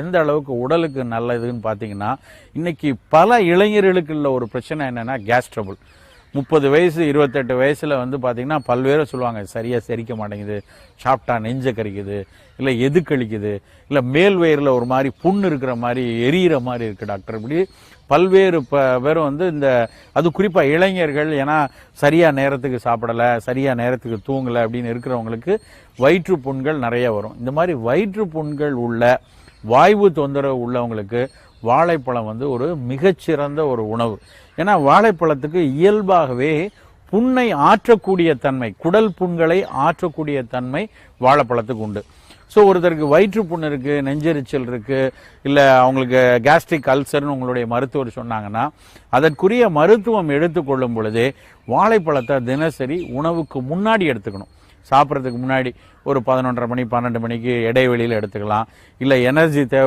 எந்த அளவுக்கு உடலுக்கு நல்லதுன்னு பார்த்தீங்கன்னா, இன்னைக்கு பல இளைஞர்களுக்கு உள்ள ஒரு பிரச்சனை என்னன்னா கேஸ் ட்ரபிள். 30 வயசு 28 வயசுல வந்து பார்த்தீங்கன்னா பல்வேறு சொல்லுவாங்க, சரியா செரிக்க மாட்டேங்குது, சாப்பிட்டா நெஞ்ச கரிக்குது, இல்லை எது கழிக்குது, இல்லை மேல் வயிறில் ஒரு மாதிரி புண்ணு இருக்கிற மாதிரி எரியிற மாதிரி இருக்குது டாக்டர். இப்படி பல்வேறு பேரும் வந்து இந்த அது குறிப்பாக இளைஞர்கள், ஏன்னா சரியா நேரத்துக்கு சாப்பிடலை, சரியா நேரத்துக்கு தூங்கலை அப்படின்னு இருக்கிறவங்களுக்கு வயிற்று புண்கள் நிறைய வரும். இந்த மாதிரி வயிற்று புண்கள் உள்ள வாய்வு தொந்தரவு உள்ளவங்களுக்கு வாழைப்பழம் வந்து ஒரு மிகச்சிறந்த ஒரு உணவு. ஏன்னா வாழைப்பழத்துக்கு இயல்பாகவே புண்ணை ஆற்றக்கூடிய தன்மை, குடல் புண்களை ஆற்றக்கூடிய தன்மை வாழைப்பழத்துக்கு உண்டு. ஸோ ஒருத்தருக்கு வயிற்று புண் இருக்குது, நெஞ்செரிச்சல் இருக்குது, இல்லை அவங்களுக்கு கேஸ்ட்ரிக் அல்சர்னு உங்களுடைய மருத்துவர் சொன்னாங்கன்னா அதற்குரிய மருத்துவம் எடுத்துக்கொள்ளும் பொழுதே வாழைப்பழத்தை தினசரி உணவுக்கு முன்னாடி எடுத்துக்கணும். சாப்பிட்றதுக்கு முன்னாடி ஒரு 11:30 மணி 12 மணிக்கு இடைவெளியில் எடுத்துக்கலாம். இல்லை எனர்ஜி தேவை